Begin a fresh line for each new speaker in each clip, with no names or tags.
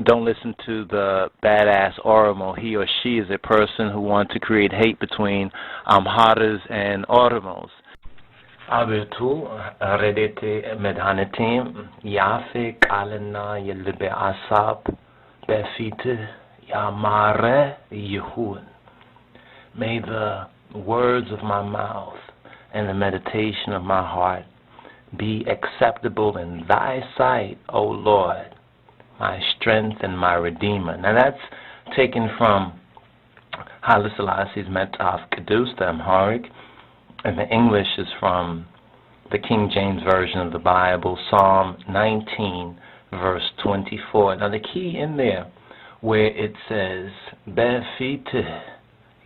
Don't listen to the badass Oromo. He or she is a person who wants to create hate between Amharas and Oromos.
አቤቱ ረድኤቴ መድኃኒቴም የአፌ ቃልና የልቤ ሐሳብ በፊትህ ያማረ ይሁን. May the words of my mouth and the meditation of my heart be acceptable in thy sight, O Lord, my strength and my redeemer. Now that's taken from Haile Selassie's Metaf-Kedus, the Amharic, and the English is from the King James Version of the Bible, Psalm 19, verse 24. Now the key in there where it says, Befiteh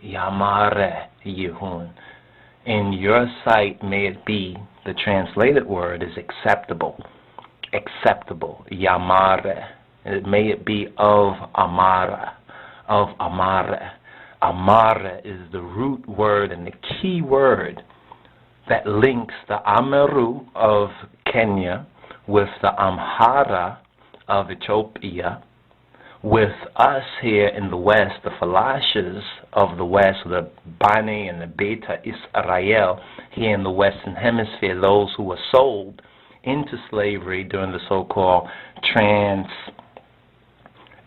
Yamare Yehun, in your sight may it be, the translated word is acceptable. Acceptable, Yamare. May it be of Amara, of Amara. Amara is the root word and the key word that links the Ameru of Kenya with the Amhara of Ethiopia, with us here in the West, the falashas of the West, the Bani and the Beta Israel here in the Western Hemisphere, those who were sold into slavery during the so-called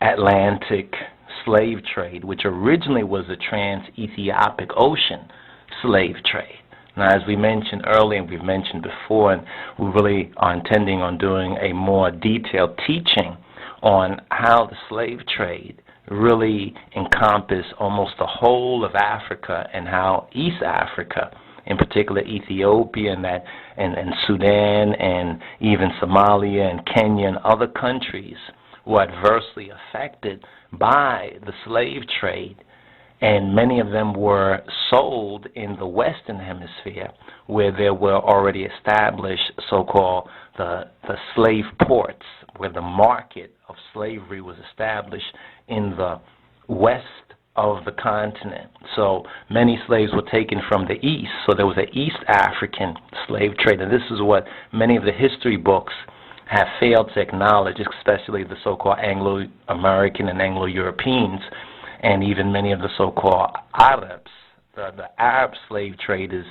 transatlantic slave trade, which originally was a trans-Ethiopic ocean slave trade. Now, as we mentioned earlier, and we've mentioned before, and we really are intending on doing a more detailed teaching on how the slave trade really encompassed almost the whole of Africa, and how East Africa, in particular Ethiopia and Sudan and even Somalia and Kenya and other countries, were adversely affected by the slave trade, and many of them were sold in the Western Hemisphere, where there were already established so-called the slave ports, where the market of slavery was established in the west of the continent. So many slaves were taken from the east, so there was an East African slave trade, and this is what many of the history books have failed to acknowledge, especially the so-called Anglo-American and Anglo-Europeans, and even many of the so-called Arabs. The Arab slave trade is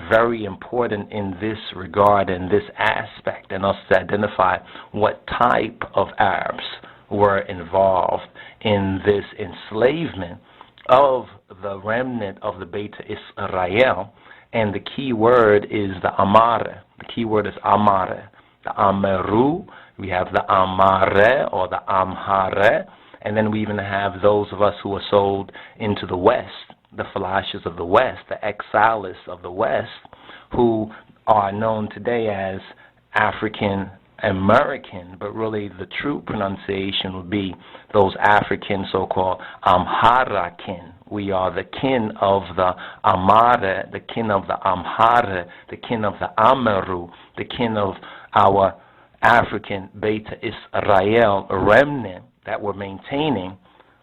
very important in this regard, in this aspect, and also to identify what type of Arabs were involved in this enslavement of the remnant of the Beta Israel. And the key word is the Amara. The key word is Amara. The Ameru, we have the Amare or the Amhara, and then we even have those of us who are sold into the West, the falashas of the West, the exiles of the West, who are known today as African American, but really the true pronunciation would be those African so-called AMHARA-Kin. We are the kin of the Amara, the kin of the Amhara, the kin of the Ameru, the kin of our African Beta Israel remnant that were maintaining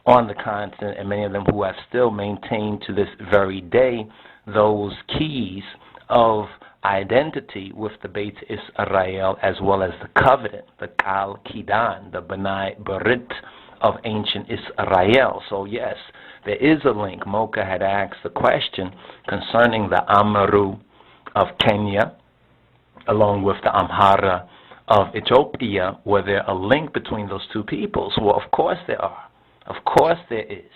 on the continent, and many of them who have still maintained to this very day those keys of identity with the Beit Israel, as well as the covenant, the Kal Kidan, the B'nai Berit of ancient Israel. So yes, there is a link. Mocha had asked the question concerning the Ameru of Kenya, along with the Amhara of Ethiopia. Was there a link between those two peoples? Well, of course there are. Of course there is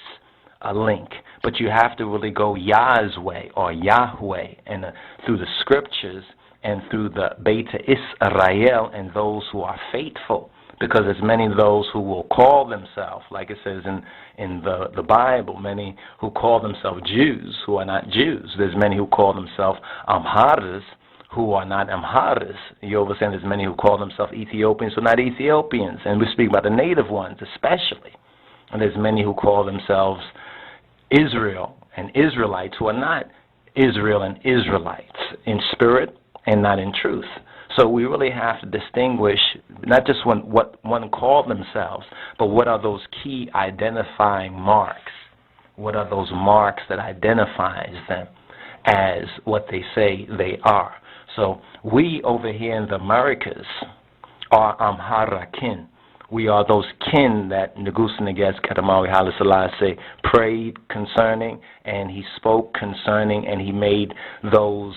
a link, but you have to really go Yah's way, or Yahweh, and through the scriptures and through the Beta Israel and those who are faithful, because there's many of those who will call themselves, like it says in the Bible, many who call themselves Jews who are not Jews. There's many who call themselves Amharas who are not Amharas. You understand there's many who call themselves Ethiopians who are not Ethiopians, and we speak about the native ones especially. And there's many who call themselves Israel and Israelites who are not Israel and Israelites in spirit and not in truth. So we really have to distinguish not just what one called themselves, but what are those key identifying marks? What are those marks that identifies them as what they say they are? So we over here in the Americas are AMHARA-Kin. We are those kin that Negus Neges Katamari Haile Selassie prayed concerning, and he spoke concerning, and he made those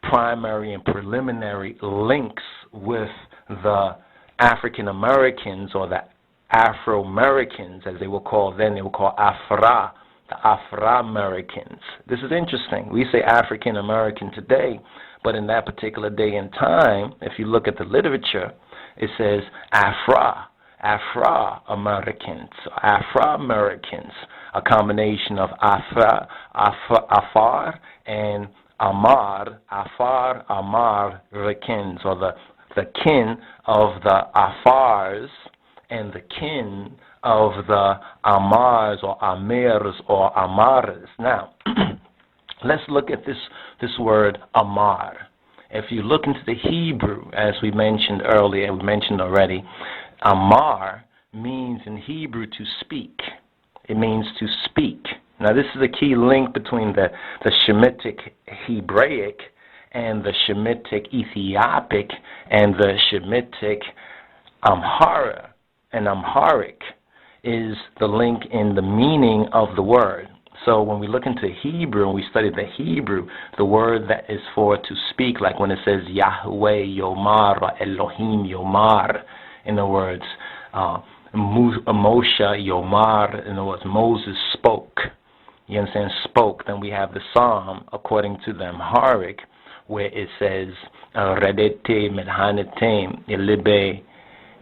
primary and preliminary links with the African Americans, or the Afro-Americans, as they were called then. They were called Afra, the Afra-Americans. This is interesting. We say African American today, but in that particular day and time, if you look at the literature, it says Afra-Americans, Afro-Americans, a combination of Afar and Amar, Afar-Amar-Kins, or the kin of the Afars and the kin of the Amars or Amirs or Amharas. Now, let's look at this word Amar. If you look into the Hebrew, as we mentioned earlier, we mentioned already, Amar means in Hebrew to speak. It means to speak. Now, this is a key link between the Shemitic Hebraic and the Shemitic Ethiopic and the Shemitic Amhara and Amharic, is the link in the meaning of the word. So when we look into Hebrew and we study the Hebrew, the word that is for to speak, like when it says Yahweh Yomar or Elohim Yomar, in the words Moshe Yomar, in other words Moses spoke. You understand? Spoke. Then we have the Psalm according to the Amharic, where it says Redete Medhanetem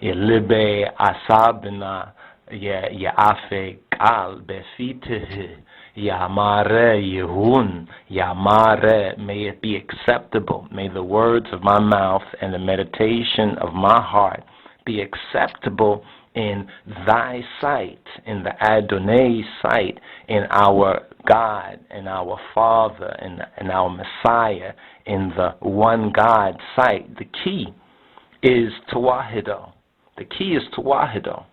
Ilibe Asabina Ya'afe Kal Befiteh Yamare Yehun Yamare. May it be acceptable. May the words of my mouth and the meditation of my heart be acceptable in thy sight, in the Iadonis sight, in our God, in our Father, in our Messiah, in the one God sight. The key is Tawahido. The key is Tawahido.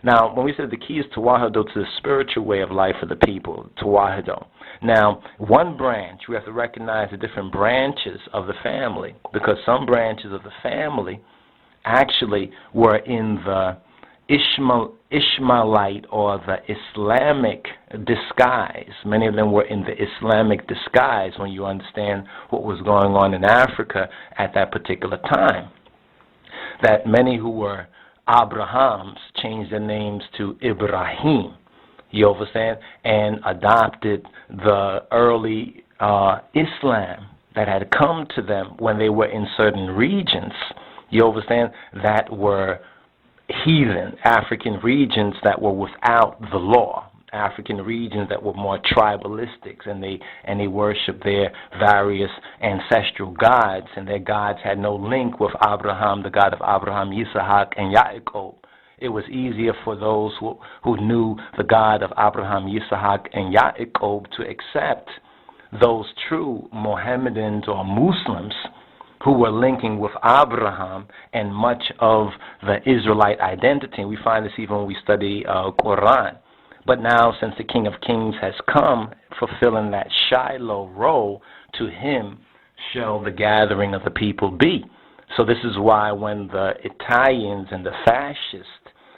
Now, when we say the key is Tawahido, to the spiritual way of life of the people, Tawahido. Now, one branch, we have to recognize the different branches of the family, because some branches of the family actually were in the Ishmaelite or the Islamic disguise. Many of them were in the Islamic disguise when you understand what was going on in Africa at that particular time. That many who were Abrahams changed their names to Ibrahim, you understand, and adopted the early Islam that had come to them when they were in certain regions, you understand, that were heathen, African regions that were without the law, African regions that were more tribalistic, and they worshiped their various ancestral gods, and their gods had no link with Abraham, the God of Abraham, Yitzhak, and Yaakov. It was easier for those who knew the God of Abraham, Yitzhak, and Yaakov to accept those true Mohammedans or Muslims who were linking with Abraham and much of the Israelite identity. We find this even when we study Quran. But now, since the King of Kings has come, fulfilling that Shiloh role, to him shall the gathering of the people be. So this is why when the Italians and the fascists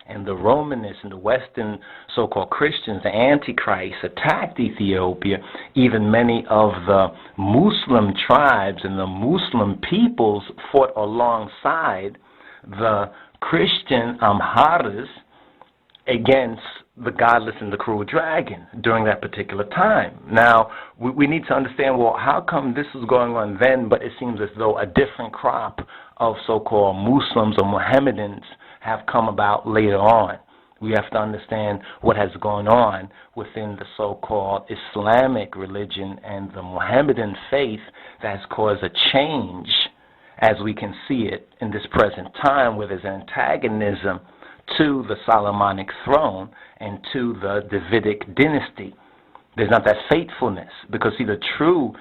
and the Romanists and the Western so-called Christians, the Antichrist, attacked Ethiopia, even many of the Muslim tribes and the Muslim peoples fought alongside the Christian Amharas against the godless and the cruel dragon during that particular time. Now, we need to understand, well, how come this was going on then, but it seems as though a different crop of so-called Muslims or Mohammedans have come about later on. We have to understand what has gone on within the so-called Islamic religion and the Mohammedan faith that has caused a change, as we can see it in this present time, where there's antagonism to the Solomonic throne and to the Davidic dynasty. There's not that faithfulness, because see, the true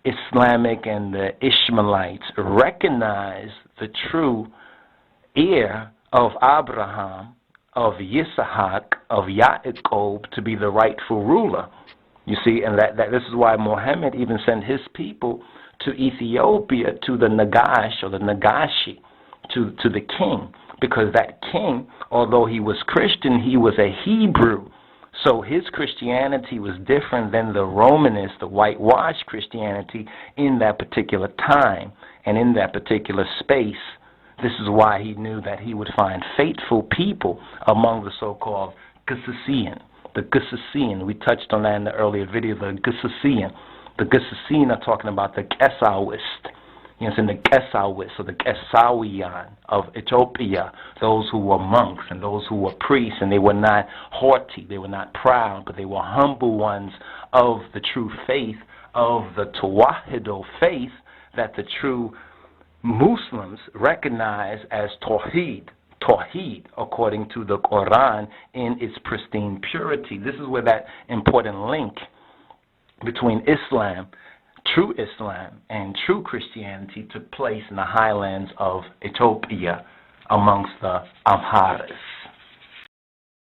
Islamic and the Ishmaelites recognize the true heir of Abraham, of Yitzhak, of Yaakov to be the rightful ruler. You see, and that this is why Muhammad even sent his people to Ethiopia, to the Nagash or the Nagashi, to the king, because that king, although he was Christian, he was a Hebrew. So his Christianity was different than the Romanist, the whitewashed Christianity in that particular time and in that particular space. This is why he knew that he would find faithful people among the so-called Gusasian. The Gusasian, we touched on that in the earlier video, the Gusasian. The Gusasian are talking about the Gesawist. You know, it's in the Gesawist, or the Gesawiyan of Ethiopia, those who were monks and those who were priests, and they were not haughty, they were not proud, but they were humble ones of the true faith, of the Tawahido faith that the true Muslims recognize as Tawheed, according to the Quran, in its pristine purity. This is where that important link between Islam, true Islam, and true Christianity took place in the highlands of Ethiopia amongst the Amharas.